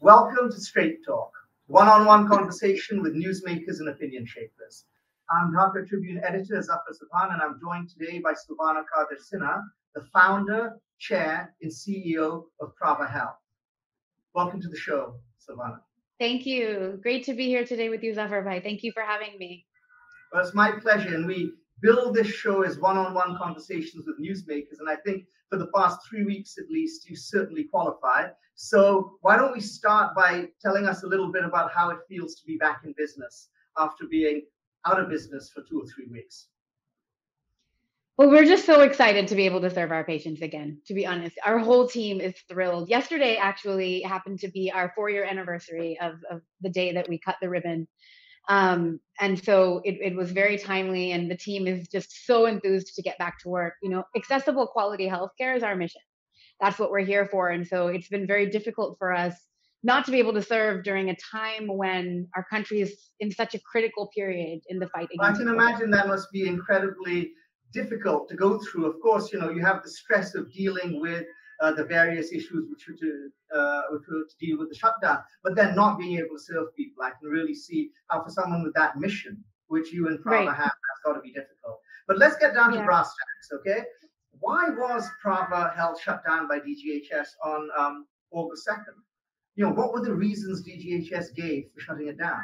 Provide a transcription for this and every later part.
Welcome to Straight Talk, one-on-one conversation with newsmakers and opinion shapers. I'm Dhaka Tribune editor Zafar Sobhan, and I'm joined today by Sylvana Quader Sinha, the founder, chair, and CEO of Praava Health. Welcome to the show, Sylvana. Thank you. Great to be here today with you, Zafar Bhai. Thank you for having me. Well, it's my pleasure, and we build this show as one-on-one conversations with newsmakers, and I think for the past 3 weeks at least, you certainly qualified. So why don't we start by telling us a little bit about how it feels to be back in business after being out of business for 2 or 3 weeks? Well, we're just so excited to be able to serve our patients again, to be honest. Our whole team is thrilled. Yesterday actually happened to be our 4-year anniversary of the day that we cut the ribbon. And so it was very timely, and the team is just so enthused to get back to work. You know, accessible quality healthcare is our mission. That's what we're here for. And so it's been very difficult for us not to be able to serve during a time when our country is in such a critical period in the fight against I can imagine that must be incredibly difficult to go through. Of course, you know, you have the stress of dealing with the various issues which were to deal with the shutdown, but then not being able to serve people. I can really see how for someone with that mission, which you and Praava have, that's got to be difficult. But let's get down to brass tacks, okay? Why was Praava Health shut down by DGHS on August 2nd? You know, what were the reasons DGHS gave for shutting it down?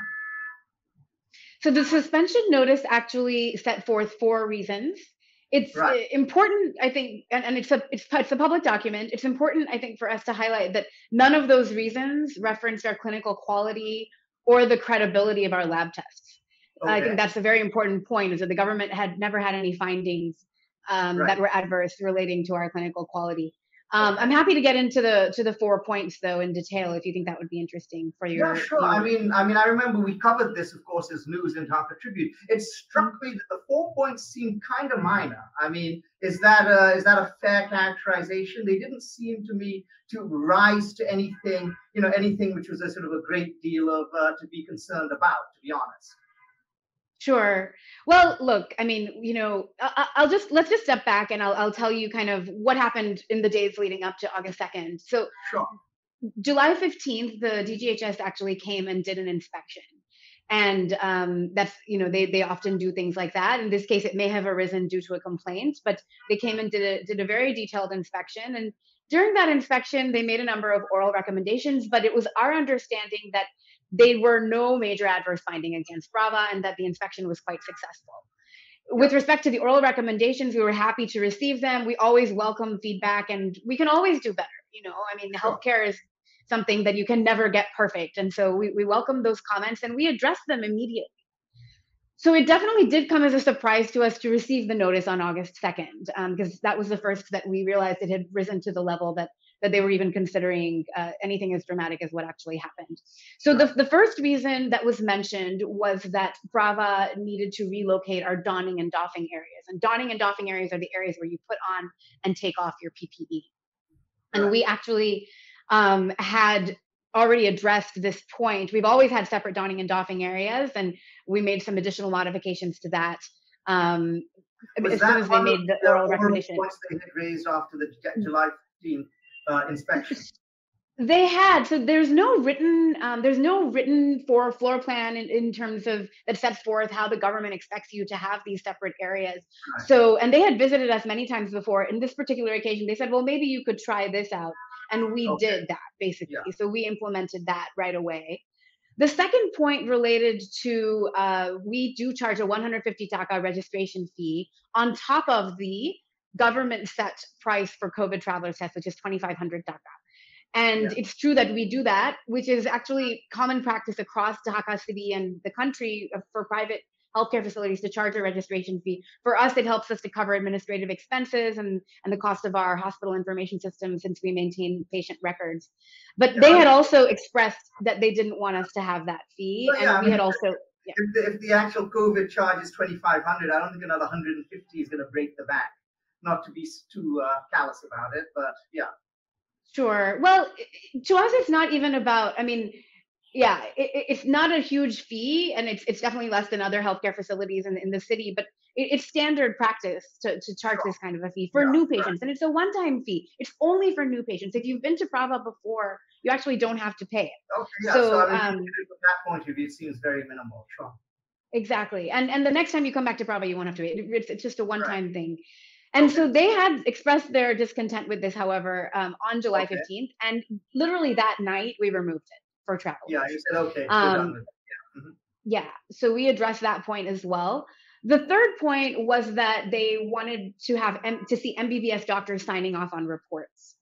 So the suspension notice actually set forth 4 reasons. It's important, I think, and it's a public document. It's important, I think, for us to highlight that none of those reasons referenced our clinical quality or the credibility of our lab tests. Okay. I think that's a very important point, is that the government had never had any findings that were adverse relating to our clinical quality. I'm happy to get into the 4 points though in detail if you think that would be interesting for your. Yeah, sure. I mean, I remember we covered this, of course, as news in Dhaka Tribune. It struck me that the 4 points seemed kind of minor. I mean, is that a fair characterization? They didn't seem to me to rise to anything, you know, anything which was a sort of a great deal of to be concerned about, to be honest. Sure. Well, look, I mean, you know, let's just step back and I'll tell you kind of what happened in the days leading up to August 2nd. So sure. July 15th, the DGHS actually came and did an inspection. And that's, you know, they often do things like that. In this case, it may have arisen due to a complaint, but they came and did a very detailed inspection. And during that inspection, they made a number of oral recommendations, but it was our understanding that there were no major adverse finding against Praava and that the inspection was quite successful. With respect to the oral recommendations, we were happy to receive them. We always welcome feedback, and we can always do better. You know, I mean, healthcare is something that you can never get perfect. And so we welcome those comments and we addressed them immediately. So it definitely did come as a surprise to us to receive the notice on August 2nd, because that was the first that we realized it had risen to the level that they were even considering anything as dramatic as what actually happened. So the first reason that was mentioned was that Praava needed to relocate our donning and doffing areas. And donning and doffing areas are the areas where you put on and take off your PPE. And we actually had already addressed this point. We've always had separate donning and doffing areas, and we made some additional modifications to that as soon as they made the oral recommendation. Points they had raised after the July 15th inspection. They had. So there's no written for floor plan in terms of that sets forth how the government expects you to have these separate areas. Right. So, and they had visited us many times before. In this particular occasion, they said, well, maybe you could try this out. And we did that, basically. Yeah. So we implemented that right away. The second point related to, we do charge a 150 Dhaka registration fee on top of the government set price for COVID traveler tests, which is 2,500 Dhaka. And it's true that we do that, which is actually common practice across Dhaka city and the country for private healthcare facilities to charge a registration fee. For us, it helps us to cover administrative expenses and the cost of our hospital information system since we maintain patient records. But they had also expressed that they didn't want us to have that fee. So, and we had also... If the actual COVID charge is 2,500, I don't think another 150 is going to break the bank. Not to be too callous about it, but yeah. Sure. Well, to us, it's not even about, I mean, it's not a huge fee, and it's definitely less than other healthcare facilities in the city. But it's standard practice to charge this kind of a fee for new patients. And it's a one-time fee. It's only for new patients. If you've been to Praava before, you actually don't have to pay it. Okay, yeah. So I mean, from that point of view, it seems very minimal. Sure. Exactly. And the next time you come back to Praava, you won't have to pay. It's just a one-time thing. And so they had expressed their discontent with this, however, on July 15th. And literally that night, we removed it for travel. Yeah, you said, okay, we're done with it. Yeah, so we addressed that point as well. The third point was that they wanted to see MBBS doctors signing off on reports.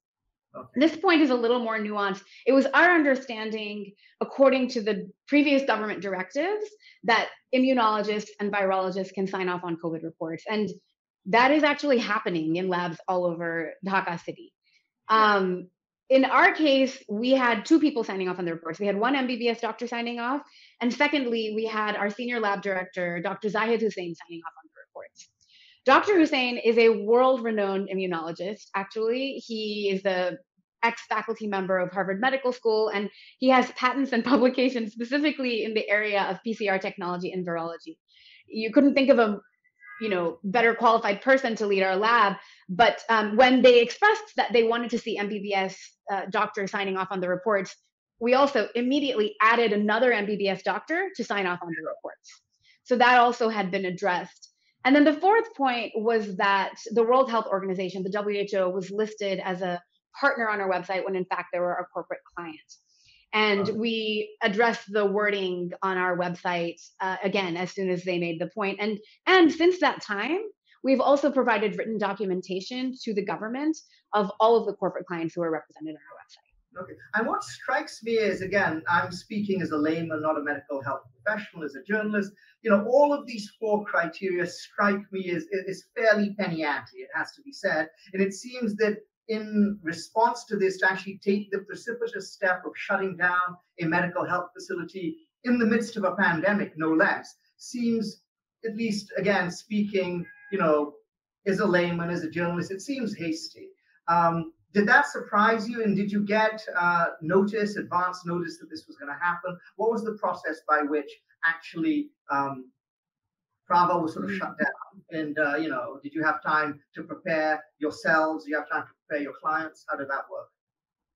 This point is a little more nuanced. It was our understanding, according to the previous government directives, that immunologists and virologists can sign off on COVID reports. And that is actually happening in labs all over Dhaka city. In our case, we had two people signing off on the reports. We had one MBBS doctor signing off. And secondly, we had our senior lab director, Dr. Zahid Hussain, signing off on the reports. Dr. Hussain is a world-renowned immunologist, actually. He is the ex-faculty member of Harvard Medical School, and he has patents and publications specifically in the area of PCR technology and virology. You couldn't think of a better qualified person to lead our lab. But when they expressed that they wanted to see MBBS doctors signing off on the reports, we also immediately added another MBBS doctor to sign off on the reports. So that also had been addressed. And then the fourth point was that the World Health Organization, the WHO, was listed as a partner on our website when in fact they were a corporate client. And we addressed the wording on our website again as soon as they made the point. And since that time, we've also provided written documentation to the government of all of the corporate clients who are represented on our website. Okay. And what strikes me is, again, I'm speaking as a layman, not a medical health professional, as a journalist. All of these four criteria strike me as fairly penny ante, it has to be said. And it seems that in response to this, to actually take the precipitous step of shutting down a medical health facility in the midst of a pandemic, no less, seems, at least again, speaking, as a layman, as a journalist, it seems hasty. Did that surprise you? And did you get advance notice that this was going to happen? What was the process by which actually Praava was sort of shut down? And, did you have time to prepare yourselves? Do you have time to prepare your clients? How did that work?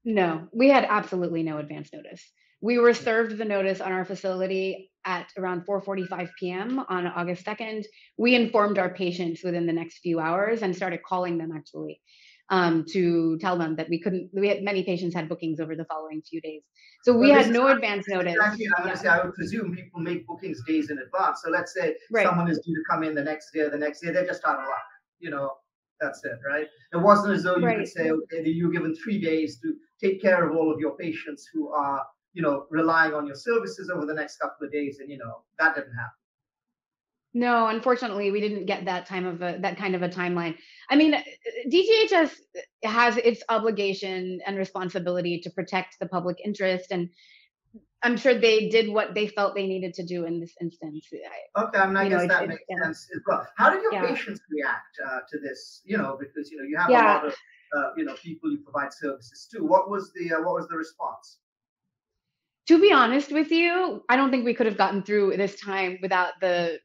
No, we had absolutely no advance notice. We were served the notice on our facility at around 4:45 p.m. on August 2nd. We informed our patients within the next few hours and started calling them actually to tell them that many patients had bookings over the following few days. So we had no advance notice. Exactly, I would presume people make bookings days in advance. So let's say someone is due to come in the next day, they're just out of luck. That's it, right? It wasn't as though you could say, okay, you're given 3 days to take care of all of your patients who are, relying on your services over the next couple of days, and that didn't happen. No, unfortunately, we didn't get that kind of a timeline. I mean, DGHS has its obligation and responsibility to protect the public interest, and I'm sure they did what they felt they needed to do in this instance. Okay, I guess that makes sense as well. How did your patients react to this? Because you have a lot of people you provide services to. What was the response? To be honest with you, I don't think we could have gotten through this time without the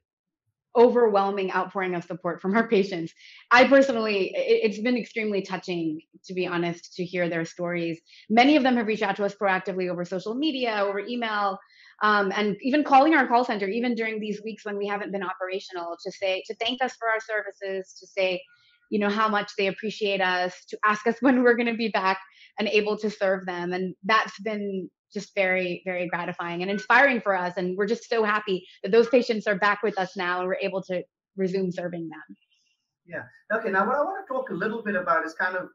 overwhelming outpouring of support from our patients. I personally, it's been extremely touching, to be honest, to hear their stories. Many of them have reached out to us proactively over social media, over email, and even calling our call center, even during these weeks when we haven't been operational, to thank us for our services, to say, how much they appreciate us, to ask us when we're going to be back and able to serve them. And that's been just very, very gratifying and inspiring for us. And we're just so happy that those patients are back with us now and we're able to resume serving them. Yeah. Okay. Now, what I want to talk a little bit about is kind of,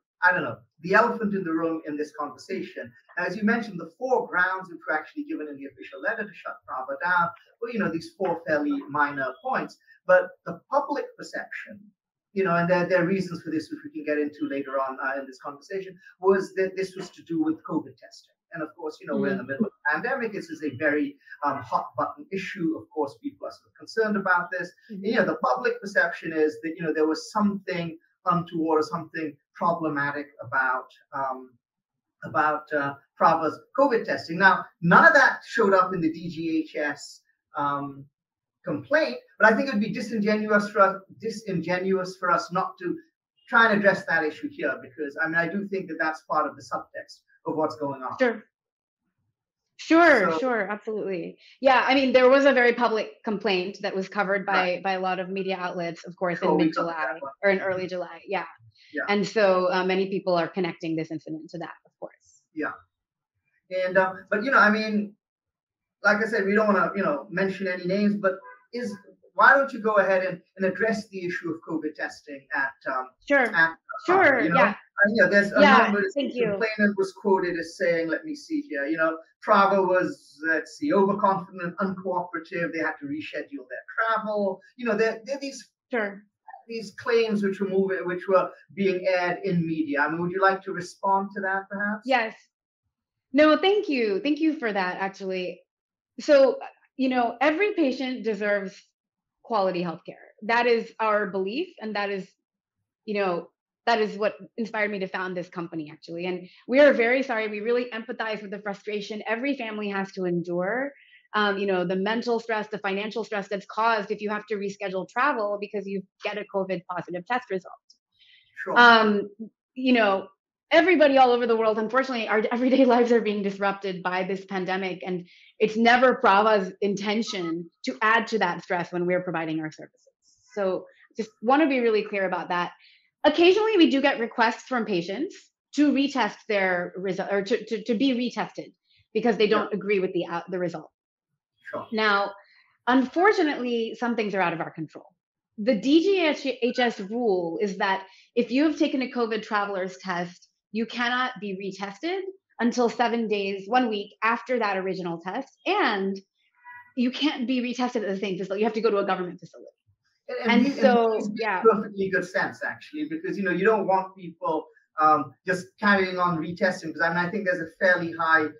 the elephant in the room in this conversation. As you mentioned, the 4 grounds which were actually given in the official letter to shut Praava down, well, these 4 fairly minor points. But the public perception, and there are reasons for this, which we can get into later on in this conversation, was that this was to do with COVID testing. And of course, we're in the middle of a pandemic. This is a very hot button issue. Of course, people are sort of concerned about this. And, the public perception is that, there was something untoward or something problematic about Praava's COVID testing. Now, none of that showed up in the DGHS complaint, but I think it would be disingenuous for us not to try and address that issue here, because I mean, I do think that that's part of the subtext of what's going on. Sure, absolutely. Yeah, I mean, there was a very public complaint that was covered by a lot of media outlets, of course, in mid-July or in early July. Yeah. And so many people are connecting this incident to that, of course. Yeah. And but I mean, like I said, we don't want to mention any names, but why don't you go ahead and address the issue of COVID testing at Sure. Yeah. There's a number of complainant was quoted as saying, let me see here, Praava was, let's see, overconfident, uncooperative. They had to reschedule their travel. There are these claims which were being aired in media. I mean, would you like to respond to that, perhaps? Yes. No, thank you. Thank you for that, actually. So, every patient deserves quality healthcare. That is our belief, and that is what inspired me to found this company, actually. And we are very sorry. We really empathize with the frustration every family has to endure. The mental stress, the financial stress that's caused if you have to reschedule travel because you get a COVID positive test result. Sure. Everybody all over the world, unfortunately, our everyday lives are being disrupted by this pandemic. And it's never Praava's intention to add to that stress when we're providing our services. So just want to be really clear about that. Occasionally, we do get requests from patients to retest their result or to be retested because they don't agree with the result. Sure. Now, unfortunately, some things are out of our control. The DGHS rule is that if you have taken a COVID traveler's test, you cannot be retested until 7 days, 1 week after that original test, and you can't be retested at the same facility. You have to go to a government facility. And so, yeah, perfectly good sense, actually, because you don't want people just carrying on retesting, because I think there's a fairly high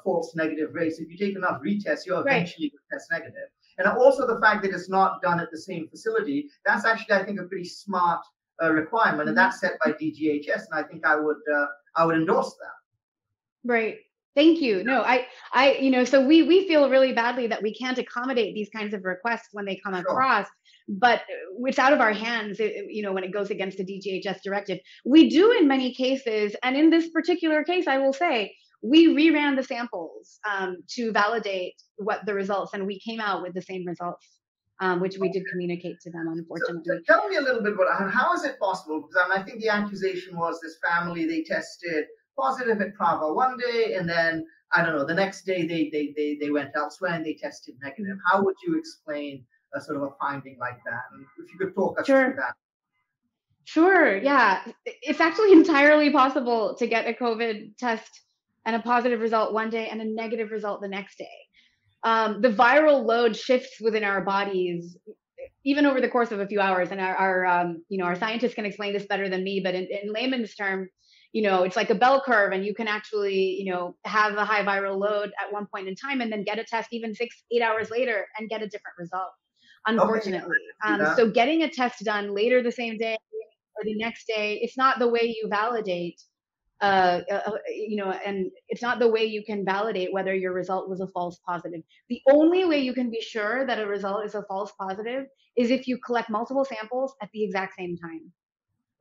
false negative rate. So if you take enough retests, you're eventually going to test negative. And also the fact that it's not done at the same facility, that's actually, I think, a pretty smart requirement, and that's set by DGHS, and I think I would endorse that. Right. Thank you. No, so we feel really badly that we can't accommodate these kinds of requests when they come across, but it's out of our hands, when it goes against the DGHS directive. We do in many cases, and in this particular case, I will say, we reran the samples to validate what the results, and we came out with the same results, which we did communicate to them, unfortunately. So tell me a little bit about how is it possible? Because I think the accusation was this family, they tested positive at Praava one day, and then I don't know, the next day they went elsewhere and they tested negative. How would you explain a sort of a finding like that? And if you could talk us through that. Sure. Yeah, it's actually entirely possible to get a COVID test and a positive result one day and a negative result the next day. The viral load shifts within our bodies even over the course of a few hours, and our scientists can explain this better than me, but in layman's terms, it's like a bell curve, and you can actually, have a high viral load at one point in time and then get a test even 6-8 hours later and get a different result, unfortunately. So getting a test done later the same day or the next day, it's not the way you validate, and it's not the way you can validate whether your result was a false positive. The only way you can be sure that a result is a false positive is if you collect multiple samples at the exact same time.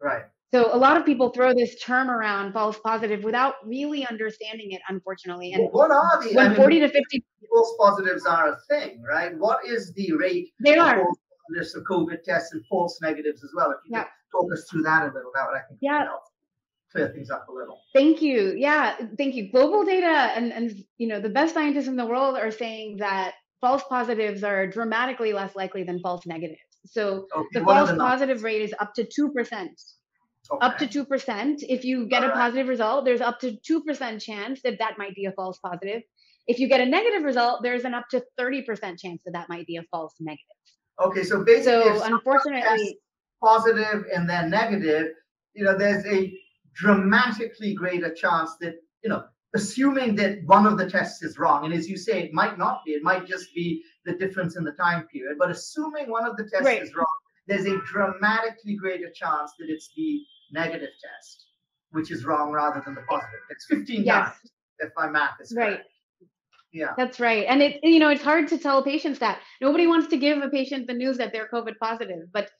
Right. So a lot of people throw this term around, false positive, without really understanding it, unfortunately. And what are the 40 to 50 false positives are a thing, right? What is the rate of false positives of COVID tests and false negatives as well? If you could talk us through that a little, that would, I think, help clear things up a little. Thank you. Yeah, thank you. Global data and the best scientists in the world are saying that false positives are dramatically less likely than false negatives. So the false positive rate is up to 2%. Up to 2%. If you get a positive result, there's up to 2% chance that might be a false positive. If you get a negative result, there's an up to 30% chance that might be a false negative. Okay, so basically, if unfortunately, positive and then negative, there's a dramatically greater chance that, assuming that one of the tests is wrong, and as you say, it might not be, it might just be the difference in the time period, but assuming one of the tests is wrong, there's a dramatically greater chance that it's the negative test, which is wrong rather than the positive. It's 15 times, if my math is correct. Yeah. That's right. And it's hard to tell patients that. Nobody wants to give a patient the news that they're COVID positive, but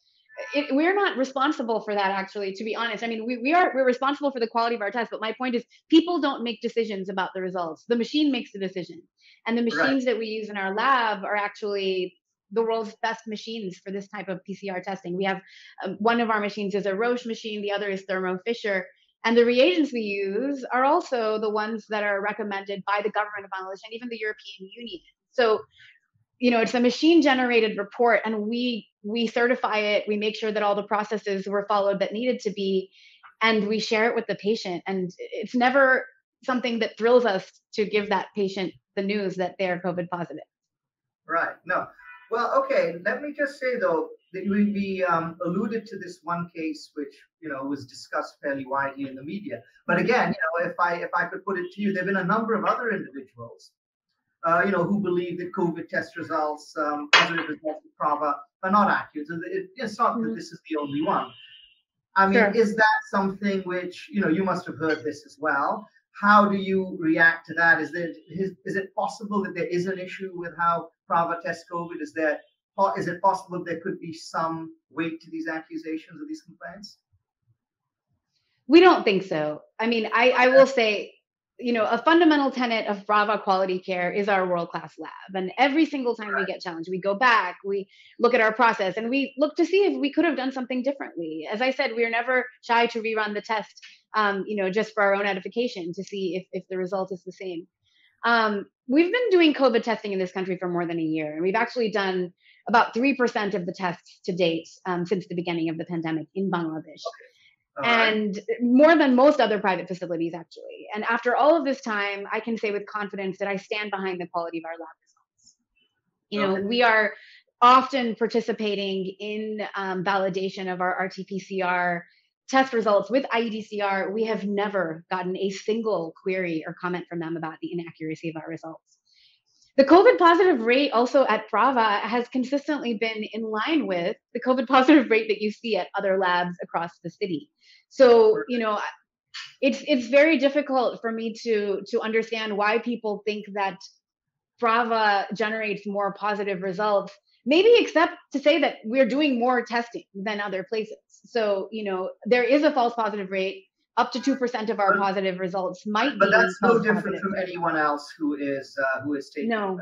we're not responsible for that, actually, to be honest. I mean, we're responsible for the quality of our test, but my point is people don't make decisions about the results. The machine makes the decision. And the Right. machines that we use in our lab are actually the world's best machines for this type of PCR testing. We have one of our machines is a Roche machine, the other is Thermo Fisher. And the reagents we use are also the ones that are recommended by the government of Bangladesh and even the European Union. So, it's a machine generated report, and we certify it. We make sure that all the processes were followed that needed to be, and we share it with the patient. And it's never something that thrills us to give that patient the news that they're COVID positive. Right. No. Well, okay. Let me just say though that we alluded to this one case which was discussed fairly widely in the media. But again, if I could put it to you, there've been a number of other individuals, who believe that COVID test results, positive results of Praava, are not accurate. It's not that this is the only one. I mean, Sure. is that something which you must have heard this as well? How do you react to that? Is it possible that there is an issue with how Praava tests COVID? Is it possible there could be some weight to these accusations or these complaints? We don't think so. I mean, I will say, a fundamental tenet of Praava quality care is our world-class lab. And every single time we get challenged, we go back, we look at our process, and we look to see if we could have done something differently. As I said, we're never shy to rerun the test, just for our own edification to see if the result is the same. We've been doing COVID testing in this country for more than a year, and we've actually done about 3% of the tests to date since the beginning of the pandemic in Bangladesh. And more than most other private facilities, actually. And after all of this time, I can say with confidence that I stand behind the quality of our lab results. We are often participating in validation of our RT-PCR test results with IEDCR. We have never gotten a single query or comment from them about the inaccuracy of our results. The COVID positive rate also at Praava has consistently been in line with the COVID positive rate that you see at other labs across the city. So, it's very difficult for me to understand why people think that Praava generates more positive results, maybe except to say that we're doing more testing than other places. So, there is a false positive rate. Up to 2% of our positive results might be. But that's no different positive from anyone else who is taking. No.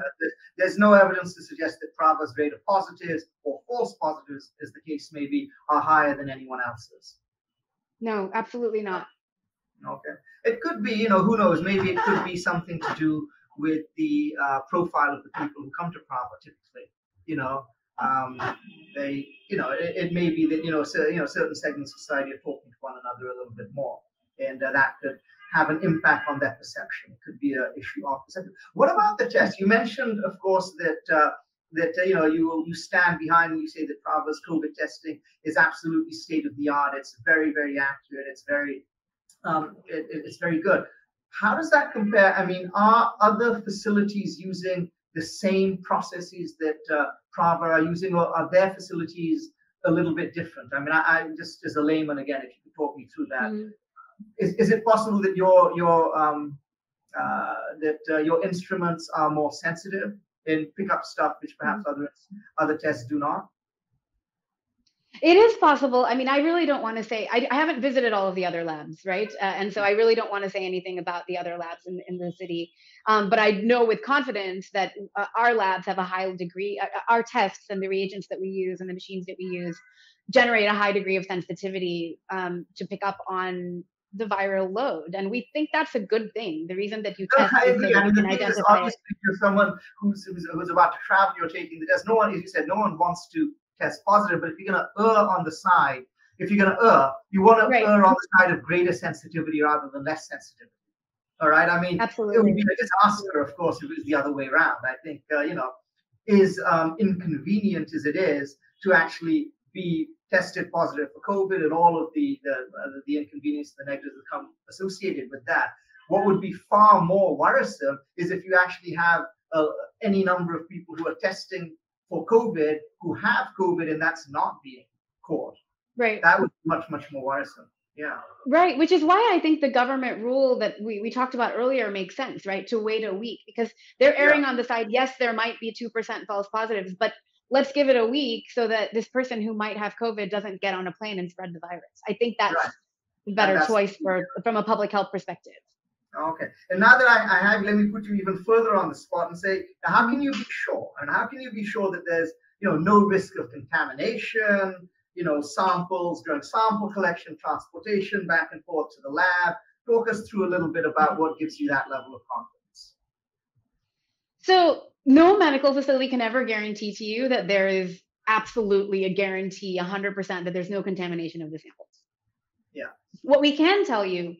There's no evidence to suggest that Praava's rate of positives or false positives, as the case may be, are higher than anyone else's. No, absolutely not. Okay. It could be, who knows? Maybe it could be something to do with the profile of the people who come to Praava typically. It may be that certain segments of society are talking to one another a little bit more, and that could have an impact on their perception. It could be an issue of perception. What about the test? You mentioned, of course, that you stand behind and you say that Praava's COVID testing is absolutely state of the art. It's very, very accurate. It's very good. How does that compare? I mean, are other facilities using the same processes that Praava are using, or are their facilities a little bit different? I mean, I just as a layman, again, if you could talk me through that. Is it possible that your instruments are more sensitive and pick up stuff which perhaps other tests do not? It is possible. I mean, I really don't want to say, I haven't visited all of the other labs, right? And so I really don't want to say anything about the other labs in the city. But I know with confidence that our labs have a high degree, our tests and the reagents that we use and the machines that we use generate a high degree of sensitivity to pick up on the viral load. And we think that's a good thing. The reason that you test is so that you can identify it. Obviously, if you're someone who's about to travel, you're taking the test. No one, as you said, no one wants to test positive, but if you're going to err on the side, you want to err on the side of greater sensitivity rather than less sensitivity. All right. I mean, absolutely. It would be a disaster, of course, if it was the other way around. I think, is inconvenient as it is to actually be tested positive for COVID and all of the inconvenience, the negatives that come associated with that. What would be far more worrisome is if you actually have any number of people who are testing for COVID who have COVID and that's not being caught. Right. That would be much, much more worrisome. Yeah. Right, which is why I think the government rule that we talked about earlier makes sense, right? To wait a week, because they're Yeah. erring on the side, yes, there might be 2% false positives, but let's give it a week so that this person who might have COVID doesn't get on a plane and spread the virus. I think that's Right. a And better that's choice from a public health perspective. okay. And now that I have, let me put you even further on the spot and say, how can you be sure? And how can you be sure that there's, no risk of contamination, samples during sample collection, transportation back and forth to the lab? Talk us through a little bit about what gives you that level of confidence. So no medical facility can ever guarantee to you that there is absolutely a guarantee 100% that there's no contamination of the samples. Yeah. What we can tell you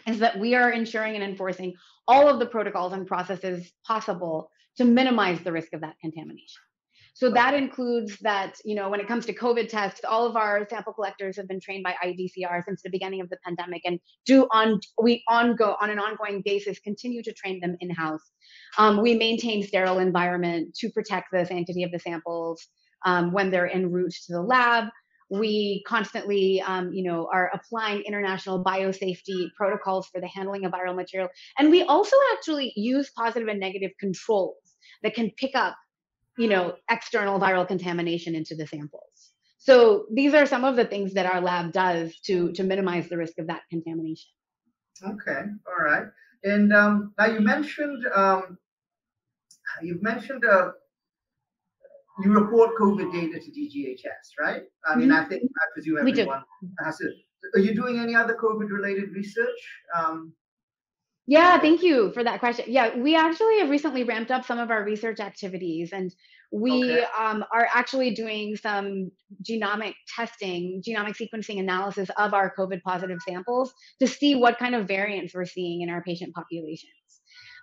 is that we are ensuring and enforcing all of the protocols and processes possible to minimize the risk of that contamination. So that includes that, when it comes to COVID tests, all of our sample collectors have been trained by IDCR since the beginning of the pandemic, and on an ongoing basis continue to train them in-house. We maintain sterile environment to protect the sanctity of the samples when they're en route to the lab. We constantly, are applying international biosafety protocols for the handling of viral material. And we also actually use positive and negative controls that can pick up, external viral contamination into the samples. So these are some of the things that our lab does to minimize the risk of that contamination. Okay. All right. And now you've mentioned you report COVID data to DGHS, right? I mean, I presume everyone has it. Are you doing any other COVID-related research? Yeah, thank you for that question. Yeah, we actually have recently ramped up some of our research activities, and we are actually doing some genomic testing, genomic sequencing analysis of our COVID positive samples to see what kind of variants we're seeing in our patient populations.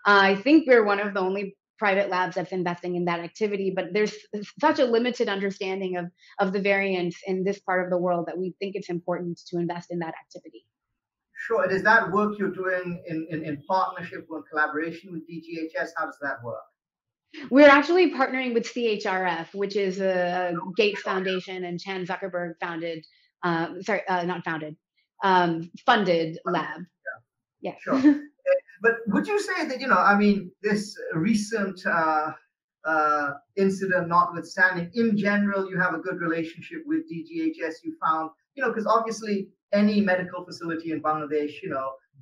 I think we're one of the only private labs that's investing in that activity, but there's such a limited understanding of the variants in this part of the world that we think it's important to invest in that activity. Sure. And is that work you're doing in partnership or in collaboration with DGHS? How does that work? We're actually partnering with CHRF, which is a Gates Foundation and Chan Zuckerberg funded lab. Yeah. Sure. But would you say that, this recent incident notwithstanding, in general, you have a good relationship with DGHS? You found, because obviously any medical facility in Bangladesh,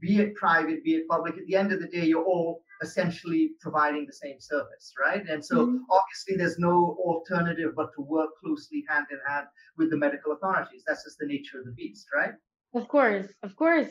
be it private, be it public, at the end of the day, you're all essentially providing the same service, right? And so obviously there's no alternative but to work closely hand in hand with the medical authorities. That's just the nature of the beast, right? Of course,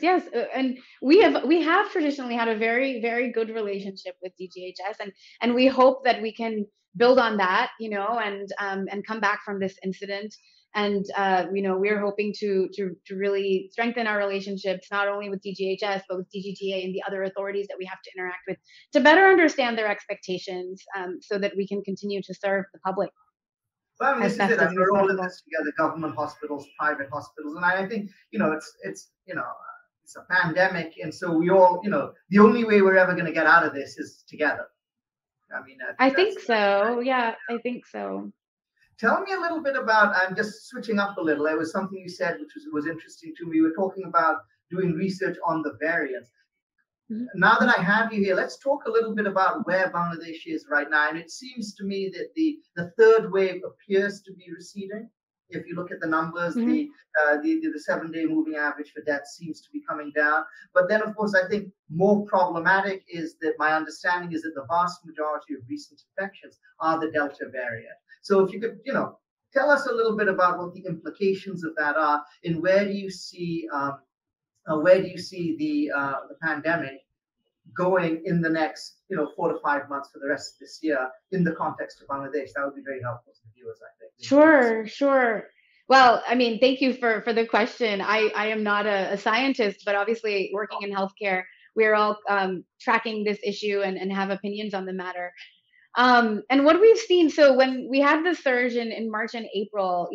yes. And we have traditionally had a very, very good relationship with DGHS, and we hope that we can build on that, and come back from this incident. And we're hoping to really strengthen our relationships not only with DGHS but with DGTA and the other authorities that we have to interact with to better understand their expectations, so that we can continue to serve the public. Well, this is it. We're all in this together: government hospitals, private hospitals, and I think it's a pandemic, and so we all the only way we're ever going to get out of this is together. I mean, I think so. Yeah, I think so. Tell me a little bit about. I'm just switching up a little. There was something you said which was interesting to me. We were talking about doing research on the variants. Now that I have you here, let's talk a little bit about where Bangladesh is right now. And it seems to me that the third wave appears to be receding. If you look at the numbers, the 7-day moving average for deaths seems to be coming down. But then, of course, I think more problematic is that my understanding is that the vast majority of recent infections are the Delta variant. So if you could, tell us a little bit about what the implications of that are, and where do you see the pandemic going in the next 4 to 5 months for the rest of this year in the context of Bangladesh? That would be very helpful to the viewers, I think. Sure. Well, I mean, thank you for the question. I am not a scientist, but obviously working in healthcare, we're all tracking this issue and have opinions on the matter. And what we've seen, so when we had the surge in March and April,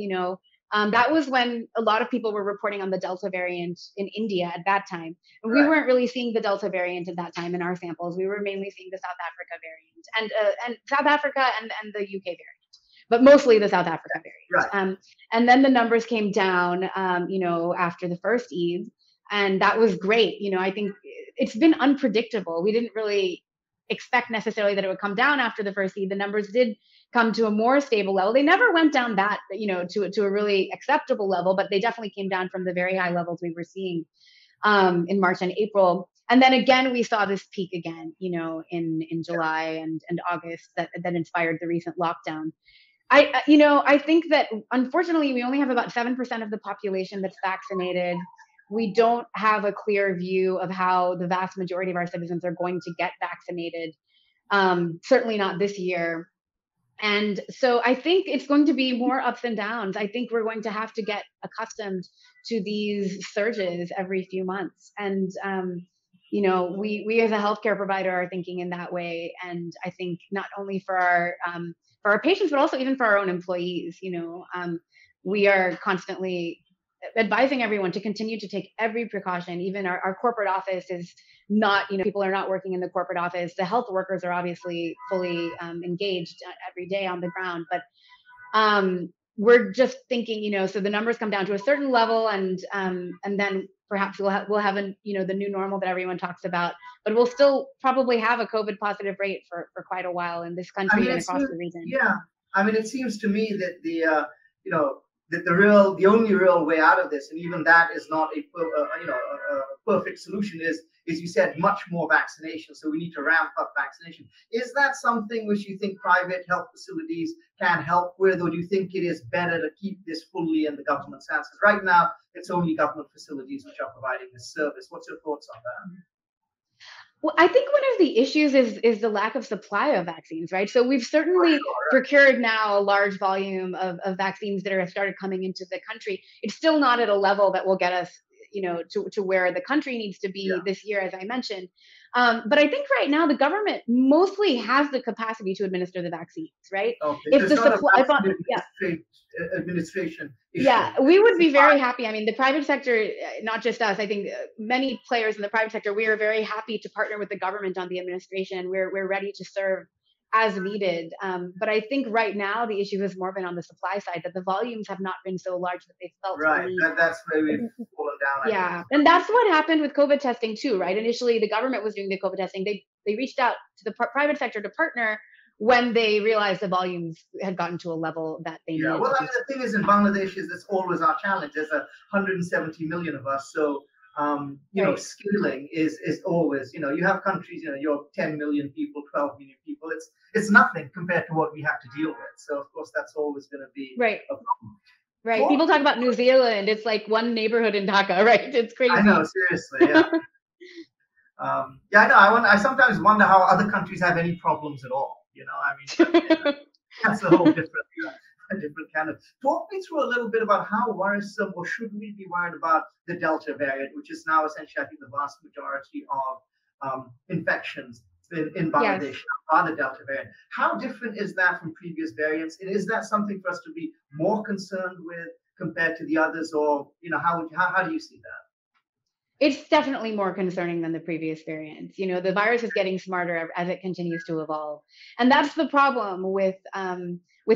that was when a lot of people were reporting on the Delta variant in India at that time. And we weren't really seeing the Delta variant at that time in our samples. We were mainly seeing the South Africa variant and South Africa and the UK variant. but mostly the South Africa variant. Right. And then the numbers came down, after the first Eid, and that was great. I think it's been unpredictable. We didn't really expect necessarily that it would come down after the first Eid. The numbers did come to a more stable level. They never went down that, to a really acceptable level, but they definitely came down from the very high levels we were seeing in March and April. And then again, we saw this peak again, in July and August that inspired the recent lockdown. I think that unfortunately we only have about 7% of the population that's vaccinated. We don't have a clear view of how the vast majority of our citizens are going to get vaccinated. Certainly not this year. And so I think it's going to be more ups and downs. I think we're going to have to get accustomed to these surges every few months. And, we as a healthcare provider are thinking in that way. And I think not only for our patients, but also even for our own employees, we are constantly advising everyone to continue to take every precaution. Even our corporate office is not, people are not working in the corporate office. The health workers are obviously fully engaged every day on the ground, but we're just thinking, so the numbers come down to a certain level, and then perhaps we'll have the new normal that everyone talks about, but we'll still probably have a COVID positive rate for quite a while in this country and across the region. Yeah, it seems to me that the only real way out of this, and even that is not a perfect solution, is you said much more vaccination. So we need to ramp up vaccination. Is that something which you think private health facilities can help with, or do you think it is better to keep this fully in the government's hands? Because right now it's only government facilities which are providing this service. What's your thoughts on that? Well, I think one of the issues is the lack of supply of vaccines, right? So we've certainly procured now a large volume of vaccines that are started coming into the country. It's still not at a level that will get us, to where the country needs to be this year, as I mentioned. But I think right now the government mostly has the capacity to administer the vaccines, right? Okay. If the supply, administration issue. Yeah, we would be very happy. The private sector, not just us, I think many players in the private sector, we are very happy to partner with the government on the administration. We're ready to serve as needed. But I think right now the issue has more been on the supply side, that the volumes have not been so large that they've felt right. That's where we've fallen down. Yeah, and that's what happened with COVID testing too, right? Initially, the government was doing the COVID testing. They reached out to the private sector to partner when they realized the volumes had gotten to a level that they needed. Well, the thing is, in Bangladesh, that's always our challenge. There's 170 million of us, so scaling is always, you have countries, you're 10 million people, 12 million people. It's nothing compared to what we have to deal with. So of course, that's always going to be right. a problem. Right. Well, people talk about New Zealand. It's like one neighborhood in Dhaka, right? It's crazy. I know, seriously. Yeah. I know. I sometimes wonder how other countries have any problems at all. That's a whole different kind of. Talk me through a little bit about how worrisome, or should we be worried about the Delta variant, which is now essentially, I think, the vast majority of infections in Bangladesh are the Delta variant. How different is that from previous variants? And is that something for us to be more concerned with compared to the others, or how do you see that? It's definitely more concerning than the previous variants. The virus is getting smarter as it continues to evolve. And that's the problem with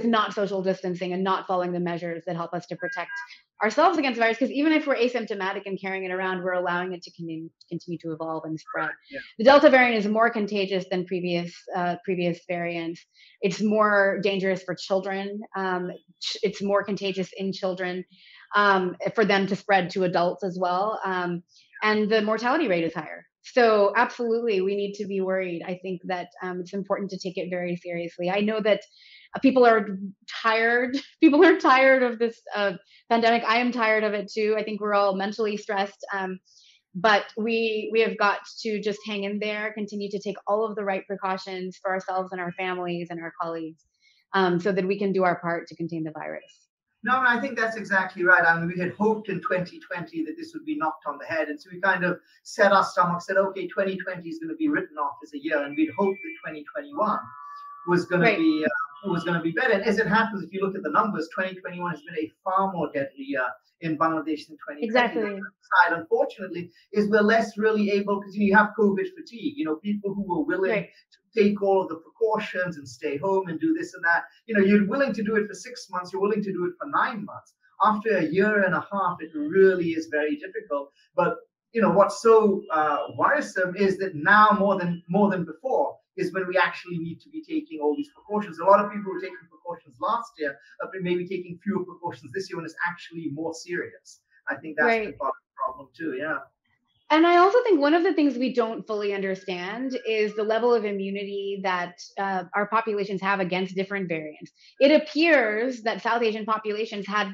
not social distancing and not following the measures that help us to protect ourselves against the virus. Because even if we're asymptomatic and carrying it around, we're allowing it to continue to evolve and spread. Yeah. The Delta variant is more contagious than previous variants. It's more dangerous for children. It's more contagious in children, for them to spread to adults as well. And the mortality rate is higher. So absolutely, we need to be worried. I think that it's important to take it very seriously. I know that people are tired. People are tired of this pandemic. I am tired of it too. I think we're all mentally stressed. But we have got to just hang in there, continue to take all of the right precautions for ourselves and our families and our colleagues, so that we can do our part to contain the virus. No, I think that's exactly right. We had hoped in 2020 that this would be knocked on the head. And so we kind of set our stomachs, said, okay, 2020 is going to be written off as a year. And we'd hoped that 2021 was going to be better. And as it happens, if you look at the numbers, 2021 has been a far more deadly year in Bangladesh than 2020. Exactly. The side, unfortunately, is we're less really able, because you have COVID fatigue. People who were willing to take all of the precautions and stay home and do this and that. You're willing to do it for 6 months, you're willing to do it for 9 months. After a year and a half, it really is very difficult. But what's so worrisome is that now more than before is when we actually need to be taking all these precautions. A lot of people were taking precautions last year, but maybe taking fewer precautions this year when it's actually more serious. I think that's part of the problem too. Yeah. And I also think one of the things we don't fully understand is the level of immunity that our populations have against different variants. It appears that South Asian populations had,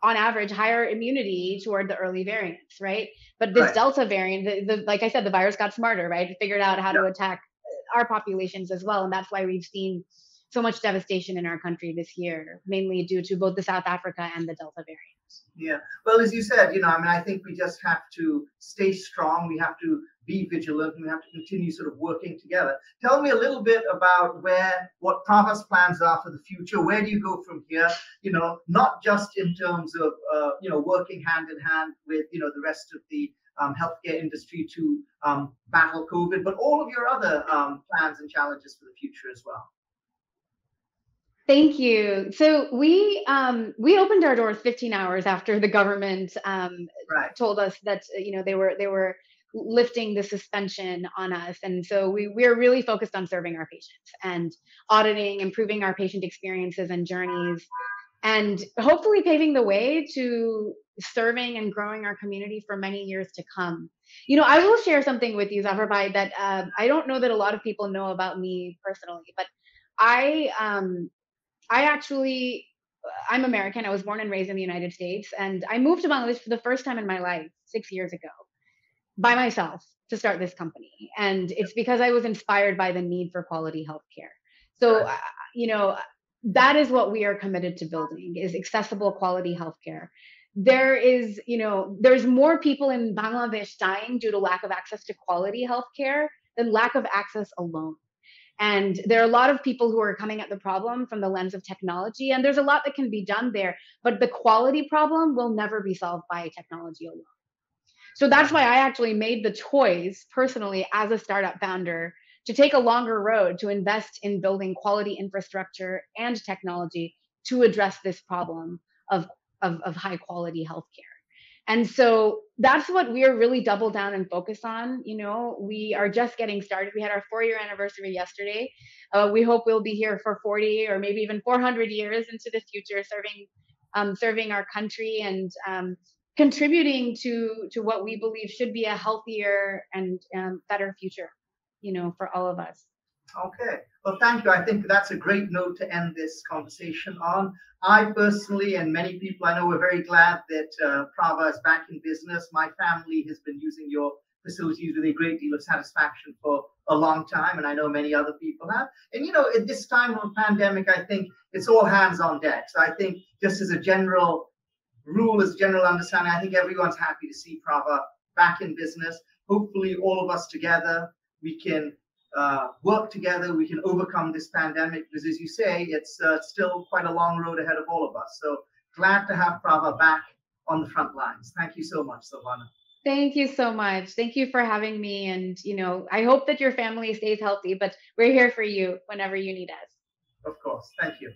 on average, higher immunity toward the early variants, right? But this Delta variant, like I said, the virus got smarter, right? It figured out how to attack our populations as well. And that's why we've seen so much devastation in our country this year, mainly due to both the South Africa and the Delta variant. Yeah. Well, as you said, I think we just have to stay strong. We have to be vigilant. And we have to continue sort of working together. Tell me a little bit about what Praava's plans are for the future. Where do you go from here? Not just in terms of, working hand in hand with, the rest of the healthcare industry to battle COVID, but all of your other plans and challenges for the future as well. Thank you. So we opened our doors 15 hours after the government told us that they were lifting the suspension on us, and so we're really focused on serving our patients and auditing, improving our patient experiences and journeys, and hopefully paving the way to serving and growing our community for many years to come. I will share something with you, Zafar Bhai, that I don't know that a lot of people know about me personally, but I'm American. I was born and raised in the United States, and I moved to Bangladesh for the first time in my life 6 years ago by myself to start this company. And it's because I was inspired by the need for quality healthcare. So, that is what we are committed to building, is accessible quality healthcare. There's more people in Bangladesh dying due to lack of access to quality healthcare than lack of access alone. And there are a lot of people who are coming at the problem from the lens of technology, and there's a lot that can be done there, but the quality problem will never be solved by technology alone. So that's why I actually made the choice personally as a startup founder to take a longer road to invest in building quality infrastructure and technology to address this problem of high quality healthcare. And so that's what we are really double down and focus on. We are just getting started. We had our 4-year anniversary yesterday. We hope we'll be here for 40 or maybe even 400 years into the future, serving our country and contributing to what we believe should be a healthier and better future, for all of us. Okay. Well, thank you. I think that's a great note to end this conversation on. I personally, and many people I know, we're very glad that Praava is back in business. My family has been using your facilities with a great deal of satisfaction for a long time, and I know many other people have. And, at this time of a pandemic, I think it's all hands on deck. So I think just as a general rule, as a general understanding, I think everyone's happy to see Praava back in business. Hopefully, all of us together, we can work together, we can overcome this pandemic, because as you say, it's still quite a long road ahead of all of us. So glad to have Praava back on the front lines. Thank you so much, Sylvana. Thank you so much. Thank you for having me. And, I hope that your family stays healthy, but we're here for you whenever you need us. Of course. Thank you.